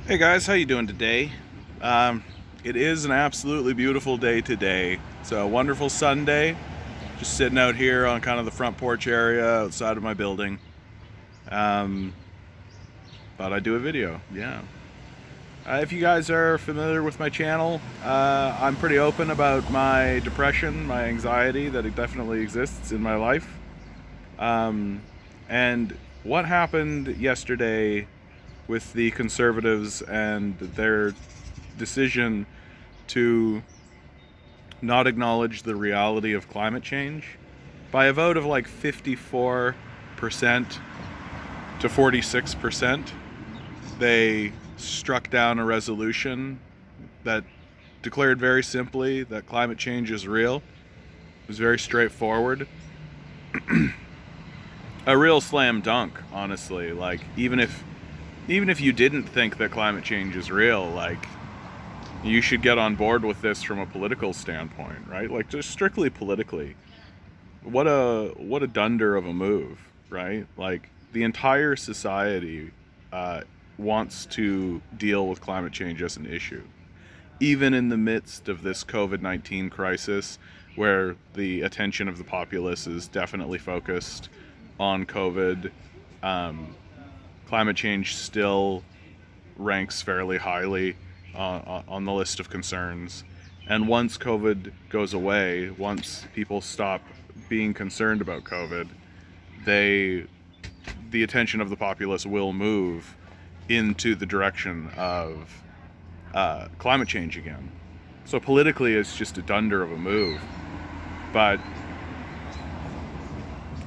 Hey guys, how you doing today? Um, it is an absolutely beautiful day today. It's a wonderful Sunday. Just sitting out here on kind of the front porch area outside of my building. Um, Thought I'd do a video. Yeah. If you guys are familiar with my channel, I'm pretty open about my depression, my anxiety that it definitely exists in my life. Um, and what happened yesterday with the conservatives and their decision to not acknowledge the reality of climate change by a vote of like 54% to 46%. They struck down a resolution that declared very simply that climate change is real. It was very straightforward. A real slam dunk, honestly. Like even if you didn't think that climate change is real, like you should get on board with this from a political standpoint, right? Like just strictly politically. What a dunder of a move, right? Like the entire society uh, wants to deal with climate change as an issue, even in the midst of this COVID-19 crisis, where the attention of the populace is definitely focused on COVID. Um, Climate change still ranks fairly highly on the list of concerns. And once COVID goes away, once people stop being concerned about COVID, they the attention of the populace will move into the direction of climate change again. So politically, it's just a dunder of a move. But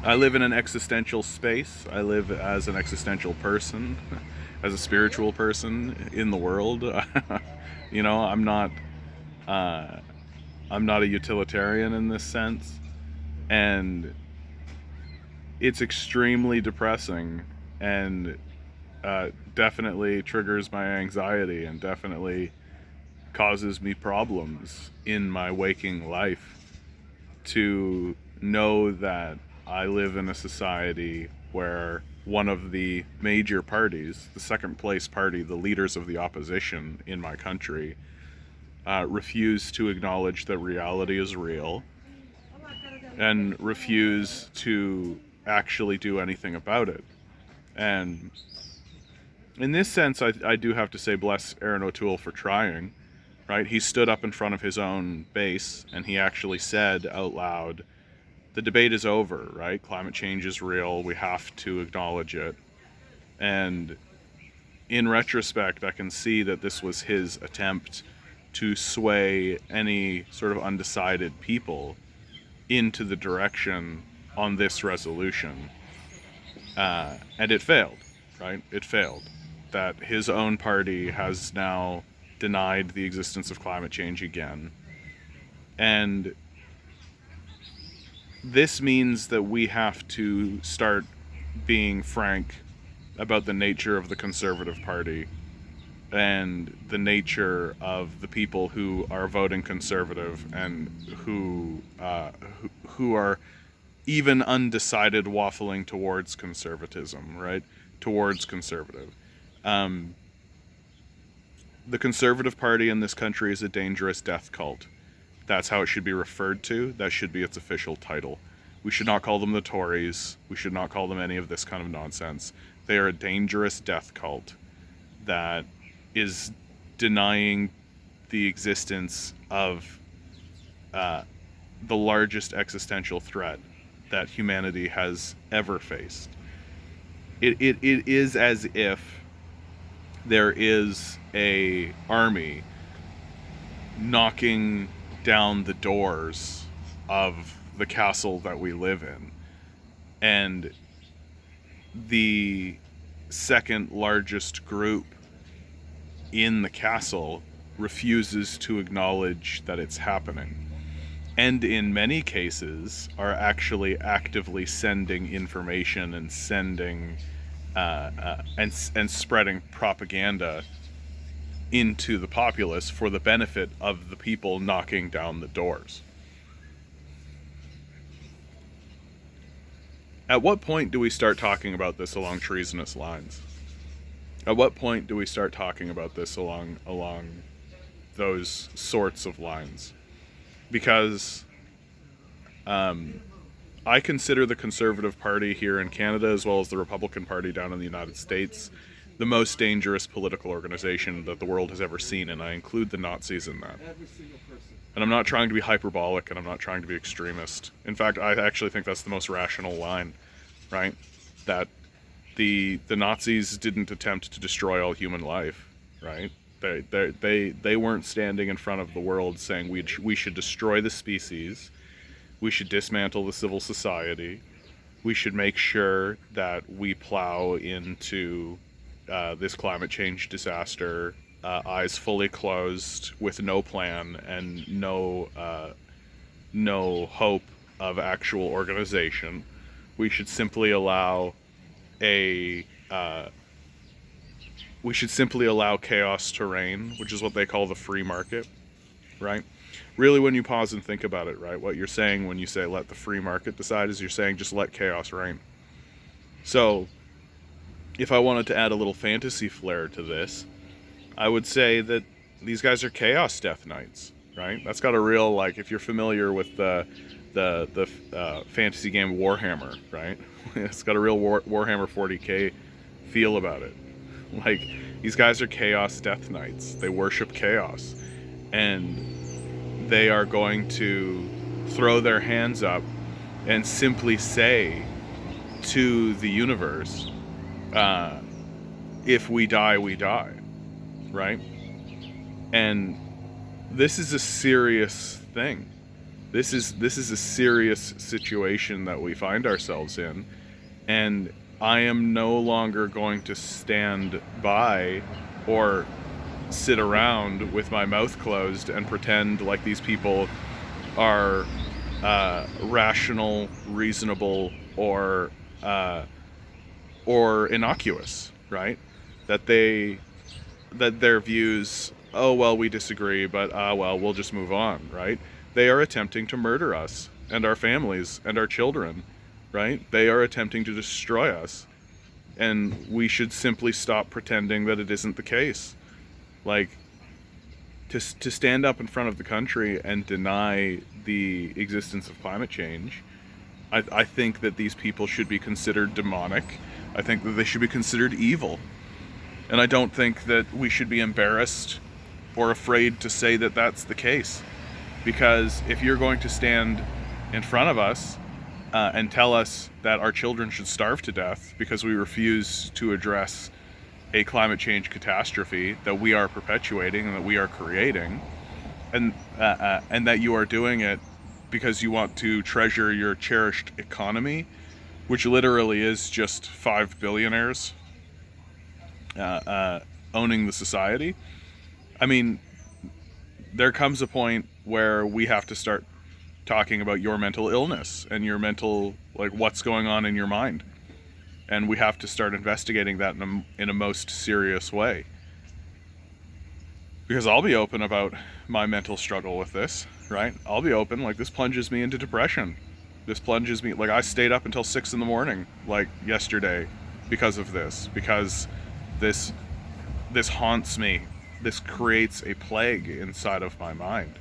I live in an existential space. I live as an existential person, as a spiritual person in the world. You know, uh, I'm not a utilitarian in this sense, and it's extremely depressing, and definitely triggers my anxiety, and definitely causes me problems in my waking life to know that I live in a society where one of the major parties, the second place party, the leaders of the opposition in my country, refuse to acknowledge that reality is real and refuse to actually do anything about it. And in this sense, I do have to say bless Aaron O'Toole for trying, right? He stood up in front of his own base and he actually said out loud, the debate is over, right? Climate change is real. We have to acknowledge it. And in retrospect, I can see that this was his attempt to sway any sort of undecided people into the direction on this resolution. And it failed, right? It failed. That his own party has now denied the existence of climate change again. And this means that we have to start being frank about the nature of the Conservative Party and the nature of the people who are voting Conservative and who are even undecided, waffling towards conservatism, right? Towards conservative. Um, the Conservative Party in this country is a dangerous death cult. That's how it should be referred to. That should be its official title. We should not call them the Tories. We should not call them any of this kind of nonsense. They are a dangerous death cult that is denying the existence of the largest existential threat that humanity has ever faced. It is as if there is a army knocking down the doors of the castle that we live in, and the second largest group in the castle refuses to acknowledge that it's happening, and in many cases are actually actively sending information and sending and spreading propaganda into the populace for the benefit of the people knocking down the doors. At what point do we start talking about this along treasonous lines? At what point do we start talking about this along those sorts of lines? Because I consider the Conservative Party here in Canada, as well as the Republican Party down in the United States, the most dangerous political organization that the world has ever seen, and I include the Nazis in that. And I'm not trying to be hyperbolic, and I'm not trying to be extremist. In fact, I actually think that's the most rational line, right? That the Nazis didn't attempt to destroy all human life, right? They weren't standing in front of the world saying we should destroy the species, we should dismantle the civil society, we should make sure that we plow into this climate change disaster, eyes fully closed, with no plan and no hope of actual organization. We should simply allow chaos to reign, which is what they call the free market, right? Really, when you pause and think about it, right, what you're saying when you say let the free market decide is you're saying just let chaos reign. So if I wanted to add a little fantasy flair to this, I would say that these guys are chaos death knights, right? That's got a real, like, if you're familiar with the fantasy game Warhammer, right? It's got a real Warhammer 40k feel about it. Like, these guys are chaos death knights. They worship chaos, and they are going to throw their hands up and simply say to the universe, if we die, we die, right? And this is a serious thing. This is a serious situation that we find ourselves in, and I am no longer going to stand by or sit around with my mouth closed and pretend like these people are rational, reasonable, or innocuous, right? That their views, oh well, we disagree, but well, we'll just move on, right? They are attempting to murder us and our families and our children, right? They are attempting to destroy us, and we should simply stop pretending that it isn't the case. Like, to stand up in front of the country and deny the existence of climate change, I think that these people should be considered demonic. I think that they should be considered evil. And I don't think that we should be embarrassed or afraid to say that that's the case. Because if you're going to stand in front of us and tell us that our children should starve to death because we refuse to address a climate change catastrophe that we are perpetuating and that we are creating, and that you are doing it because you want to treasure your cherished economy, which literally is just 5 billionaires owning the society. I mean, there comes a point where we have to start talking about your mental illness and your mental, like, what's going on in your mind. And we have to start investigating that in a most serious way. Because I'll be open about my mental struggle with this, right? I'll be open, like, this plunges me into depression. This plunges me, like, I stayed up until 6 in the morning, like, yesterday because of this. Because this haunts me. This creates a plague inside of my mind.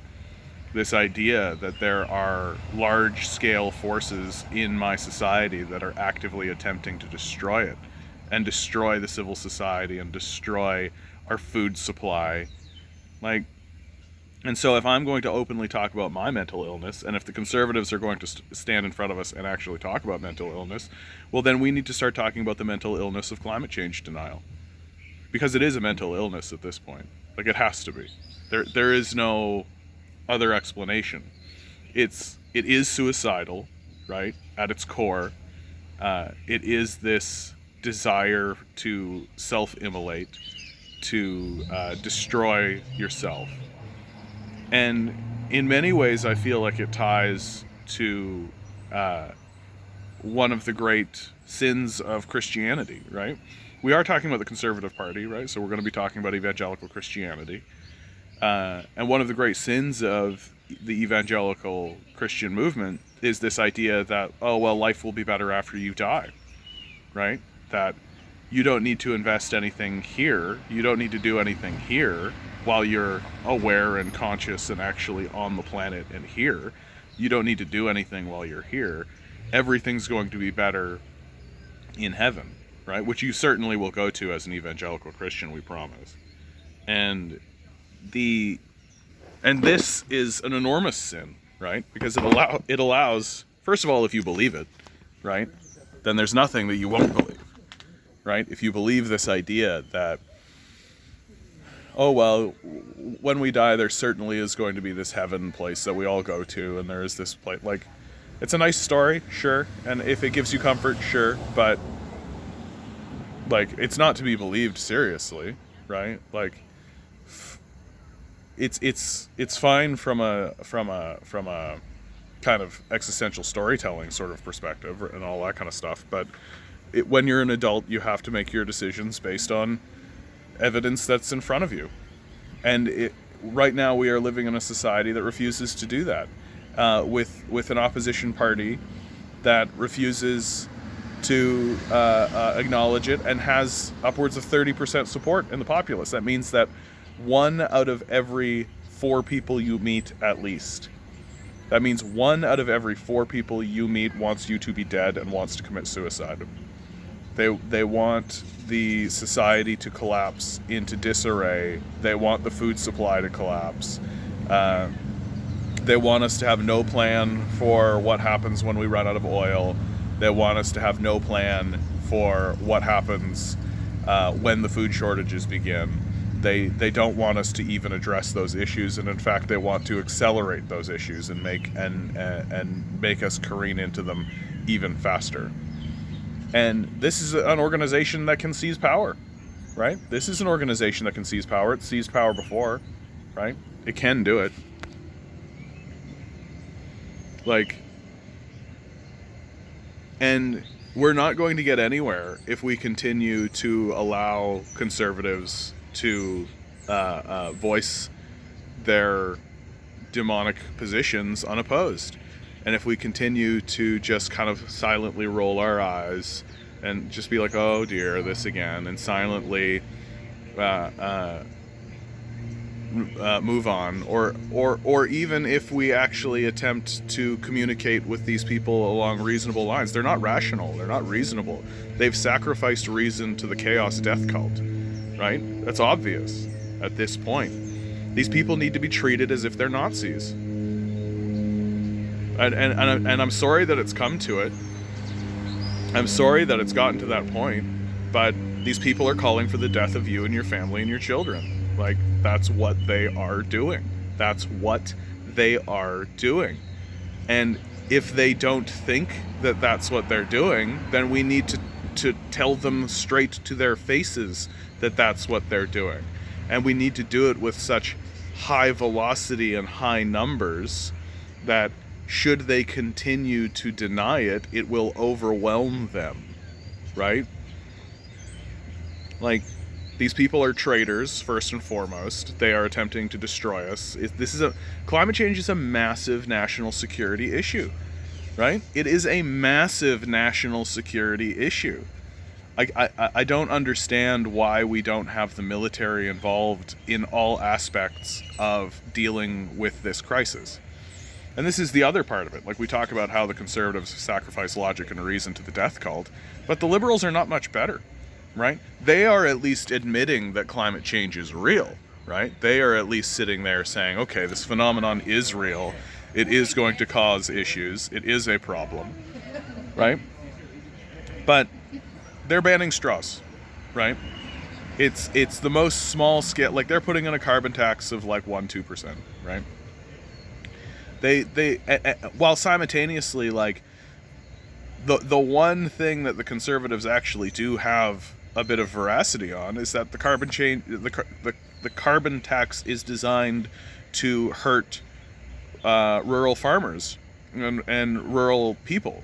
This idea that there are large-scale forces in my society that are actively attempting to destroy it, and destroy the civil society, and destroy our food supply. Like, and so if I'm going to openly talk about my mental illness, and if the Conservatives are going to stand in front of us and actually talk about mental illness, well, then we need to start talking about the mental illness of climate change denial. Because it is a mental illness at this point. Like, it has to be. There is no other explanation. It is suicidal, right? At its core, it is this desire to self-immolate, to destroy yourself. And in many ways, I feel like it ties to one of the great sins of Christianity, right? We are talking about the Conservative Party, right? So we're going to be talking about evangelical Christianity. And one of the great sins of the evangelical Christian movement is this idea that, oh, well, life will be better after you die, right? That you don't need to invest anything here. You don't need to do anything here while you're aware and conscious and actually on the planet and here. You don't need to do anything while you're here. Everything's going to be better in heaven, right? Which you certainly will go to as an evangelical Christian, we promise. And this is an enormous sin, right? Because it allows, first of all, if you believe it, right, then there's nothing that you won't believe, right? If you believe this idea that, oh, well, when we die, there certainly is going to be this heaven place that we all go to, and there is this place, like, it's a nice story, sure, and if it gives you comfort, sure, but, like, it's not to be believed seriously, right? Like, it's fine from a kind of existential storytelling sort of perspective and all that kind of stuff, but when you're an adult, you have to make your decisions based on evidence that's in front of you. And right now we are living in a society that refuses to do that, with an opposition party that refuses to acknowledge it and has upwards of 30% support in the populace. That means that 1 out of every 4 people you meet, at least. That means 1 out of every 4 people you meet wants you to be dead and wants to commit suicide. They want the society to collapse into disarray. They want the food supply to collapse. They want us to have no plan for what happens when we run out of oil. They want us to have no plan for what happens when the food shortages begin. They don't want us to even address those issues, and in fact, they want to accelerate those issues and make us careen into them even faster. And this is an organization that can seize power, right? This is an organization that can seize power. It's seized power before, right? It can do it. Like, and we're not going to get anywhere if we continue to allow conservatives to voice their demonic positions unopposed. And if we continue to just kind of silently roll our eyes and just be like, oh dear, this again, and silently move on, or even if we actually attempt to communicate with these people along reasonable lines, they're not rational, they're not reasonable. They've sacrificed reason to the chaos death cult, right? That's obvious at this point. These people need to be treated as if they're Nazis. And I'm sorry that it's come to it. I'm sorry that it's gotten to that point, but these people are calling for the death of you and your family and your children. Like, that's what they are doing. That's what they are doing. And if they don't think that that's what they're doing, then we need to tell them straight to their faces that that's what they're doing. And we need to do it with such high velocity and high numbers that should they continue to deny it, it will overwhelm them, right? Like, these people are traitors, first and foremost. They are attempting to destroy us. Climate change is a massive national security issue, right? It is a massive national security issue. I don't understand why we don't have the military involved in all aspects of dealing with this crisis. And this is the other part of it. Like, we talk about how the conservatives sacrifice logic and reason to the death cult, but the liberals are not much better, right? They are at least admitting that climate change is real, right? They are at least sitting there saying, okay, this phenomenon is real. It is going to cause issues. It is a problem, right? But they're banning straws, right? It's the most small scale. Like, they're putting in a carbon tax of like 1-2%, right? They while simultaneously, like, the one thing that the conservatives actually do have a bit of veracity on is that the carbon tax is designed to hurt rural farmers and rural people,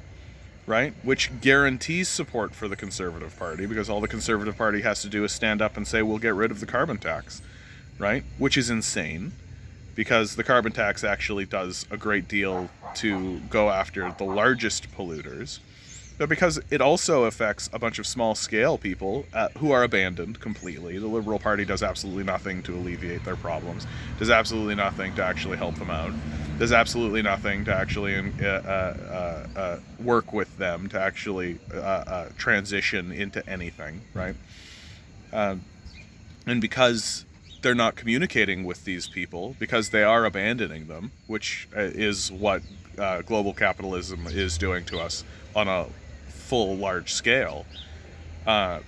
right? Which guarantees support for the Conservative Party, because all the Conservative Party has to do is stand up and say, we'll get rid of the carbon tax, right? Which is insane, because the carbon tax actually does a great deal to go after the largest polluters. but because it also affects a bunch of small-scale people who are abandoned completely. The Liberal Party does absolutely nothing to alleviate their problems, does absolutely nothing to actually help them out, does absolutely nothing to actually work with them to actually transition into anything, right? And because they're not communicating with these people, because they are abandoning them, which is what global capitalism is doing to us on a full large scale,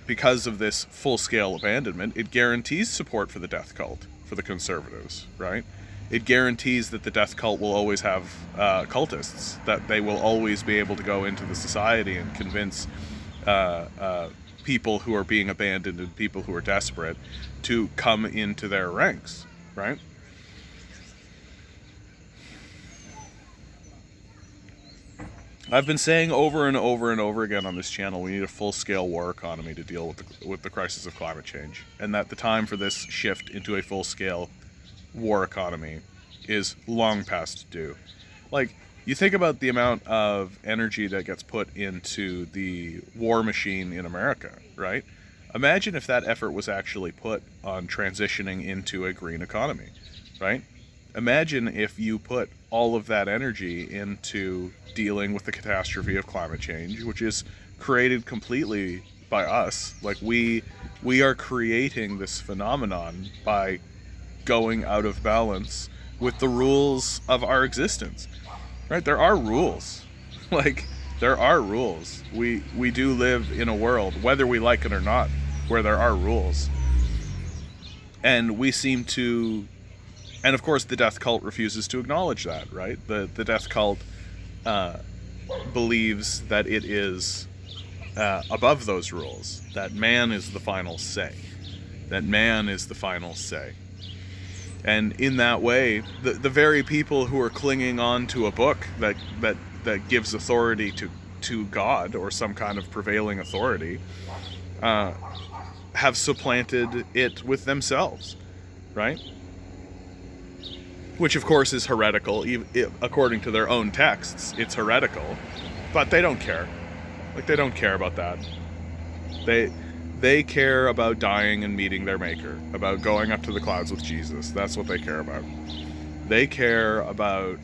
because of this full-scale abandonment, it guarantees support for the death cult, for the conservatives, right? It guarantees that the death cult will always have cultists, that they will always be able to go into the society and convince people who are being abandoned and people who are desperate to come into their ranks, right? I've been saying over and over and over again on this channel, we need a full-scale war economy to deal with the crisis of climate change, and that the time for this shift into a full-scale war economy is long past due. Like, you think about the amount of energy that gets put into the war machine in America, right? Imagine if that effort was actually put on transitioning into a green economy, right? Imagine if you put all of that energy into dealing with the catastrophe of climate change, which is created completely by us. Like, we are creating this phenomenon by going out of balance with the rules of our existence, right? There are rules. Like, there are rules. We do live in a world, whether we like it or not, where there are rules. And we seem to... And of course, the death cult refuses to acknowledge that, right? The death cult believes that it is above those rules, that man is the final say. That man is the final say. And in that way, the very people who are clinging on to a book that gives authority to God or some kind of prevailing authority have supplanted it with themselves, right? Which, of course, is heretical. According to their own texts, it's heretical. But they don't care. Like, they don't care about that. They care about dying and meeting their maker, about going up to the clouds with Jesus. That's what they care about. They care about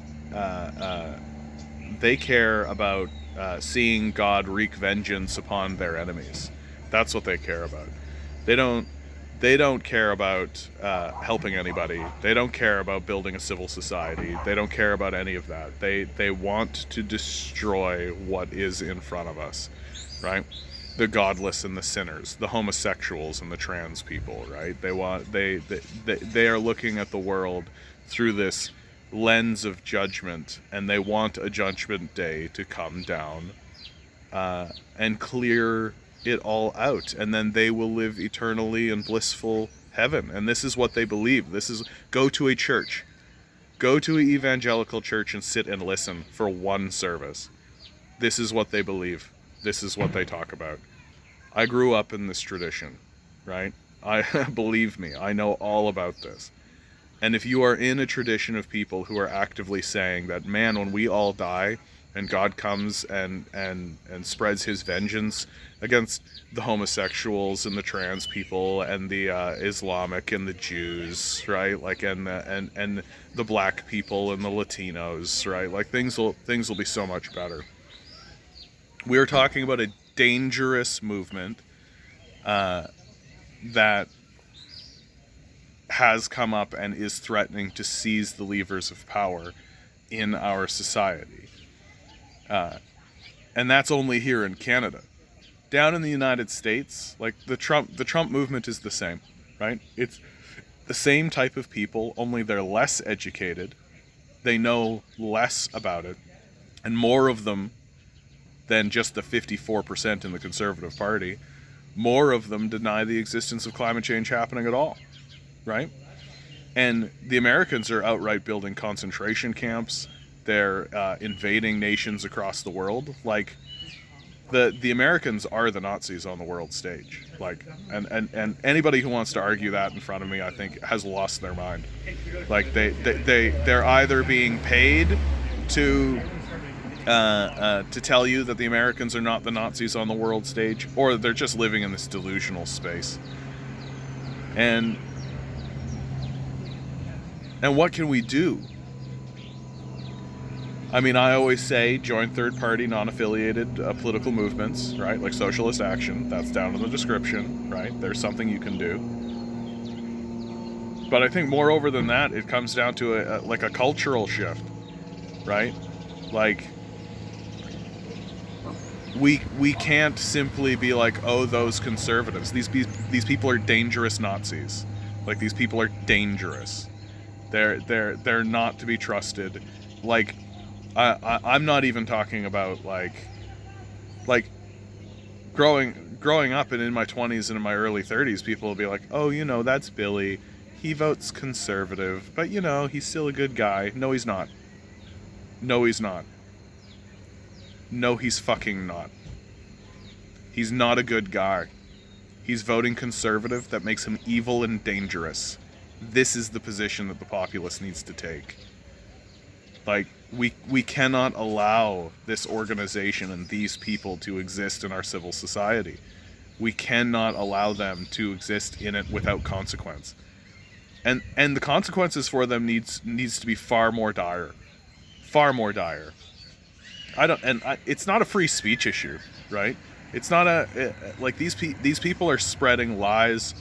seeing God wreak vengeance upon their enemies. That's what they care about. They don't care about helping anybody. They don't care about building a civil society. They don't care about any of that. They want to destroy what is in front of us, right? The godless and the sinners, the homosexuals and the trans people, right? They are looking at the world through this lens of judgment, and they want a judgment day to come down and clear it all out, and then they will live eternally in blissful heaven. And this is what they believe. This is, go to a church, go to an evangelical church and sit and listen for one service. This is what they believe. This is what they talk about. I grew up in this tradition, right? Believe me, I know all about this. And if you are in a tradition of people who are actively saying that, man, when we all die and God comes and spreads his vengeance against the homosexuals and the trans people and the Islamic and the Jews, right? Like, and the black people and the Latinos, right? Like, things will be so much better. We are talking about a dangerous movement that has come up and is threatening to seize the levers of power in our society. And that's only here in Canada. Down in the United States, like, the Trump movement is the same, right? It's the same type of people, only they're less educated. They know less about it, and more of them than just the 54% in the Conservative Party. More of them deny the existence of climate change happening at all, right? And the Americans are outright building concentration camps. They're invading nations across the world. Like, the Americans are the Nazis on the world stage. Like, and anybody who wants to argue that in front of me, I think, has lost their mind. Like, they're either being paid to to tell you that the Americans are not the Nazis on the world stage, or they're just living in this delusional space. And what can we do? I mean, I always say join third-party, non-affiliated political movements, right? Like Socialist Action. That's down in the description, right? There's something you can do. But I think moreover than that, it comes down to a cultural shift, right? Like, we can't simply be like, oh, those conservatives. These people are dangerous Nazis. Like, these people are dangerous. They're not to be trusted. Like, I'm not even talking about like growing up and in my 20s and in my early 30s, people will be like, oh, that's Billy. He votes conservative, but he's still a good guy. No, he's not. No, he's not. No, he's fucking not. He's not a good guy. He's voting conservative. That makes him evil and dangerous. This is the position that the populace needs to take. Like, we cannot allow this organization and these people to exist in our civil society. We cannot allow them to exist in it without consequence. And the consequences for them needs to be far more dire. Far more dire. It's not a free speech issue, right? It's not like these people are spreading lies,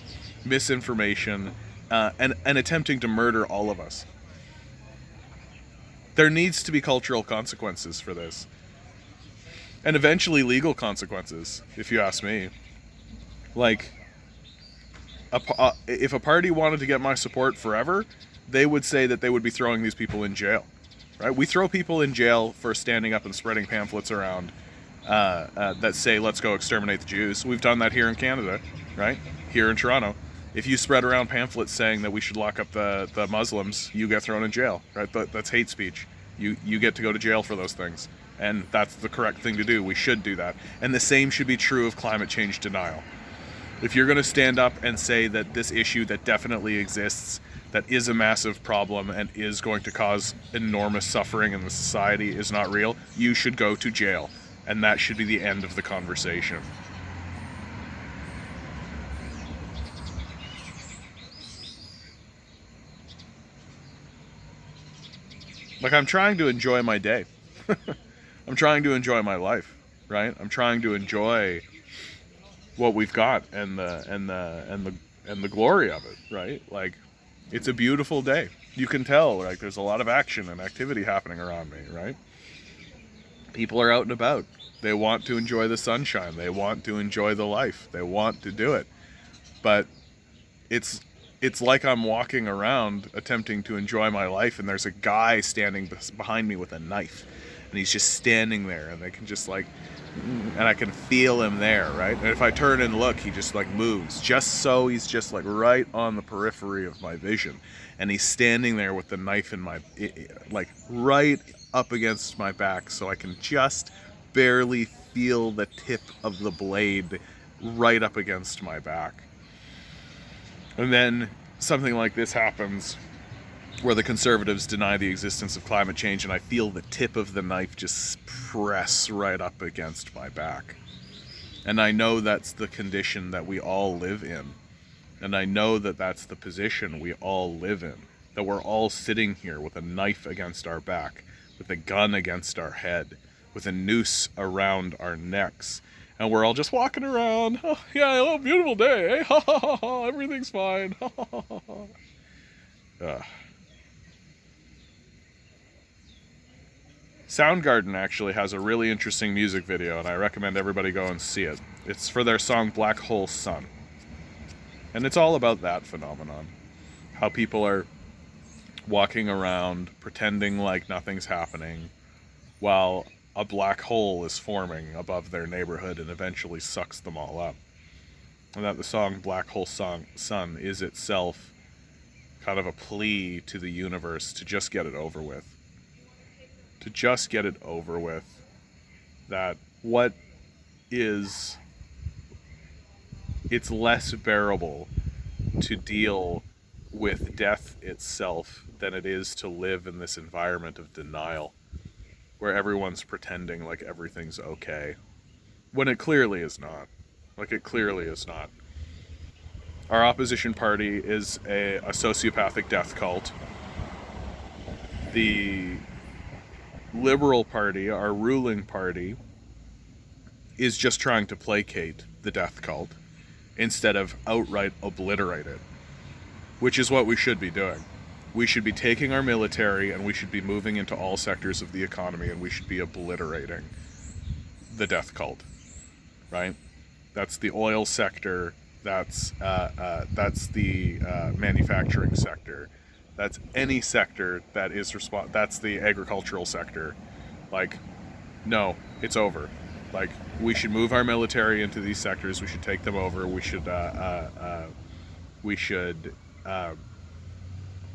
misinformation, and attempting to murder all of us. There needs to be cultural consequences for this. And eventually legal consequences, if you ask me. Like, if a party wanted to get my support forever, they would say that they would be throwing these people in jail. Right? We throw people in jail for standing up and spreading pamphlets around that say, let's go exterminate the Jews. We've done that here in Canada, right? Here in Toronto. If you spread around pamphlets saying that we should lock up the Muslims, you get thrown in jail, right? That's hate speech. You get to go to jail for those things. And that's the correct thing to do. We should do that. And the same should be true of climate change denial. If you're going to stand up and say that this issue that definitely exists, that is a massive problem and is going to cause enormous suffering in the society is not real, you should go to jail. And that should be the end of the conversation. Like, I'm trying to enjoy my day. I'm trying to enjoy my life, right? I'm trying to enjoy what we've got and the glory of it, right? Like, it's a beautiful day. You can tell, like, there's a lot of action and activity happening around me, right? People are out and about. They want to enjoy the sunshine. They want to enjoy the life. They want to do it. But it's like I'm walking around attempting to enjoy my life, and there's a guy standing behind me with a knife, and he's just standing there, and I can just like, and I can feel him there, right? And if I turn and look, he just like moves, just so he's just like right on the periphery of my vision, and he's standing there with the knife in my, like right up against my back, so I can just barely feel the tip of the blade right up against my back. And then something like this happens where the conservatives deny the existence of climate change, and I feel the tip of the knife just press right up against my back. And I know that's the condition that we all live in. And I know that that's the position we all live in. That we're all sitting here with a knife against our back, with a gun against our head, with a noose around our necks. And we're all just walking around. Oh, yeah, oh, beautiful day, eh? Ha ha ha ha, everything's fine. Ha ha ha ha. Soundgarden actually has a really interesting music video, and I recommend everybody go and see it. It's for their song Black Hole Sun. And it's all about that phenomenon. How people are walking around pretending like nothing's happening while a black hole is forming above their neighborhood and eventually sucks them all up. And that the song Black Hole Sun is itself kind of a plea to the universe to just get it over with. To just get it over with. That what is... It's less bearable to deal with death itself than it is to live in this environment of denial. where everyone's pretending like everything's okay, when it clearly is not. Like, it clearly is not. Our opposition party is a sociopathic death cult. The Liberal Party, our ruling party, is just trying to placate the death cult instead of outright obliterate it, which is what we should be doing. We should be taking our military and we should be moving into all sectors of the economy, and we should be obliterating the death cult, right? That's the oil sector. That's the manufacturing sector. That's any sector that is that's the agricultural sector. Like, no, it's over. Like, we should move our military into these sectors. We should take them over. We should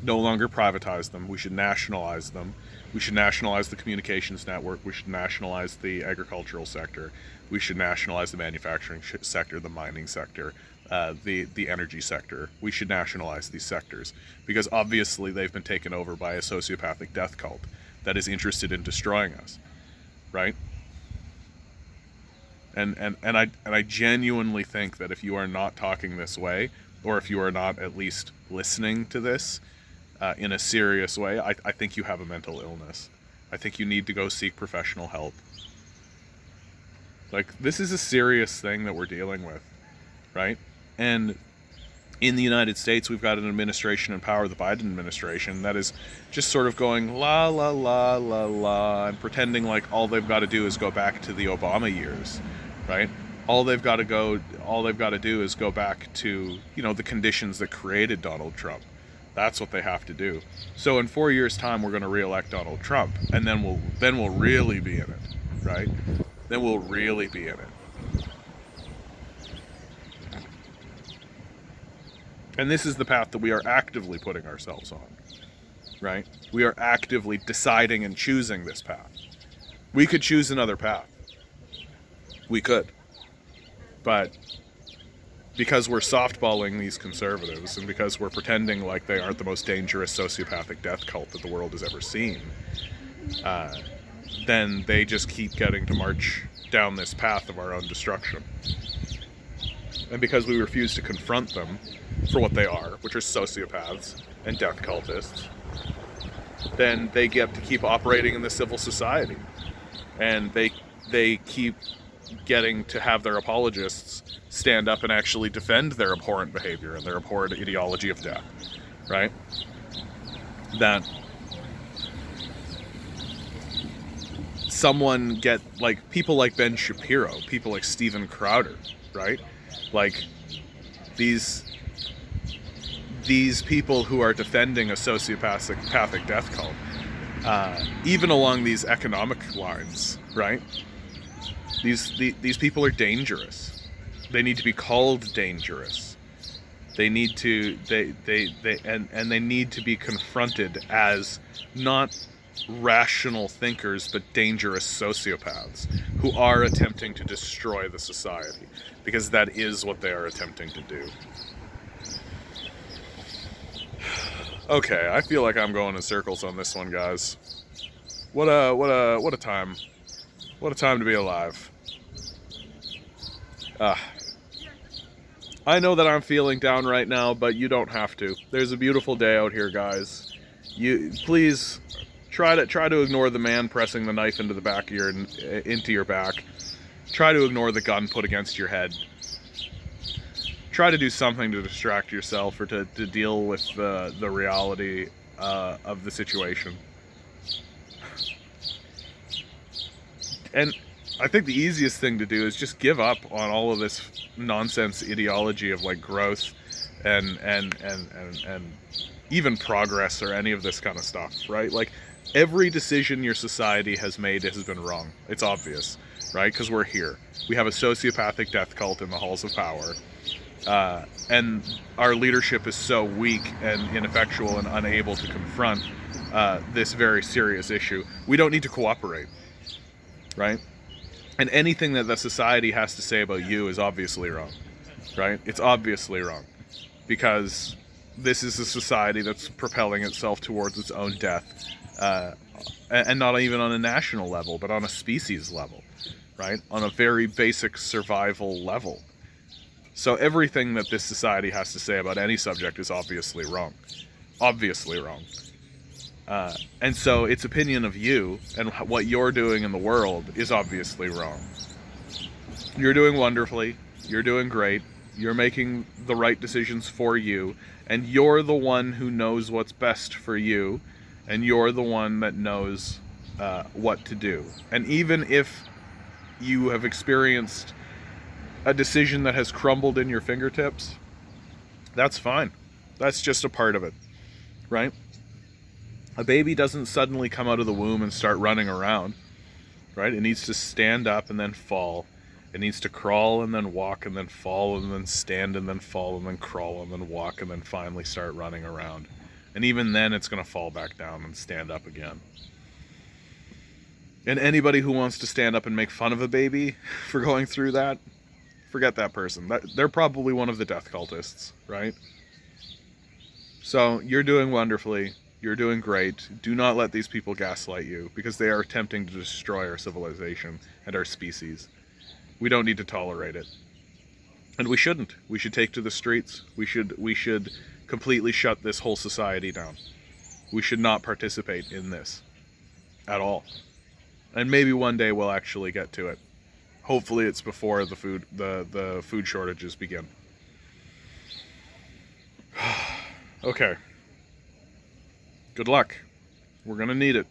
no longer privatize them. We should nationalize them. We should nationalize the communications network. We should nationalize the agricultural sector. We should nationalize the manufacturing sector, the mining sector, the energy sector. We should nationalize these sectors because obviously they've been taken over by a sociopathic death cult that is interested in destroying us, right? And I genuinely think that if you are not talking this way, or if you are not at least listening to this in a serious way, I think you have a mental illness. I think you need to go seek professional help. Like, this is a serious thing that we're dealing with, right? And in the United States, we've got an administration in power, the Biden administration, that is just sort of going la la la la la and pretending like all they've got to do is go back to the Obama years, right? All they've got to do is go back to, the conditions that created Donald Trump. That's what they have to do. So in 4 years' time, we're going to re-elect Donald Trump, and then we'll really be in it, right? Then we'll really be in it. And this is the path that we are actively putting ourselves on, right? We are actively deciding and choosing this path. We could choose another path. We could. But because we're softballing these conservatives and because we're pretending like they aren't the most dangerous sociopathic death cult that the world has ever seen, then they just keep getting to march down this path of our own destruction. And because we refuse to confront them for what they are, which are sociopaths and death cultists, then they get to keep operating in the civil society. And they keep getting to have their apologists stand up and actually defend their abhorrent behavior and their abhorrent ideology of death, right? That someone like people like Ben Shapiro, people like Steven Crowder, right? Like these people who are defending a sociopathic death cult, even along these economic lines, right? These people are dangerous. They need to be called dangerous. They need to they need to be confronted as not rational thinkers but dangerous sociopaths who are attempting to destroy the society, because that is what they are attempting to do. Okay, I feel like I'm going in circles on this one, guys. What a time. What a time to be alive. I know that I'm feeling down right now, but you don't have to. There's a beautiful day out here, guys. You please try to ignore the man pressing the knife into your back. Try to ignore the gun put against your head. Try to do something to distract yourself or to deal with the reality of the situation. And I think the easiest thing to do is just give up on all of this nonsense ideology of like growth and even progress or any of this kind of stuff, right? Like, every decision your society has made has been wrong. It's obvious, right? Because we're here. We have a sociopathic death cult in the halls of power. And our leadership is so weak and ineffectual and unable to confront this very serious issue. We don't need to cooperate, right? And anything that the society has to say about you is obviously wrong, right? It's obviously wrong, because this is a society that's propelling itself towards its own death. and not even on a national level, but on a species level, right? On a very basic survival level. So everything that this society has to say about any subject is obviously wrong. Obviously wrong. And so its opinion of you and what you're doing in the world is obviously wrong. You're doing wonderfully. You're doing great. You're making the right decisions for you. And you're the one who knows what's best for you. And you're the one that knows what to do. And even if you have experienced a decision that has crumbled in your fingertips, that's fine. That's just a part of it, right? A baby doesn't suddenly come out of the womb and start running around, right? It needs to stand up and then fall. It needs to crawl and then walk and then fall and then stand and then fall and then crawl and then walk and then finally start running around. And even then it's going to fall back down and stand up again. And anybody who wants to stand up and make fun of a baby for going through that, forget that person. They're probably one of the death cultists, right? So you're doing wonderfully. You're doing great. Do not let these people gaslight you, because they are attempting to destroy our civilization and our species. We don't need to tolerate it. And we shouldn't. We should take to the streets. We should completely shut this whole society down. We should not participate in this at all. And maybe one day we'll actually get to it. Hopefully it's before the food shortages begin. Okay. Good luck. We're going to need it.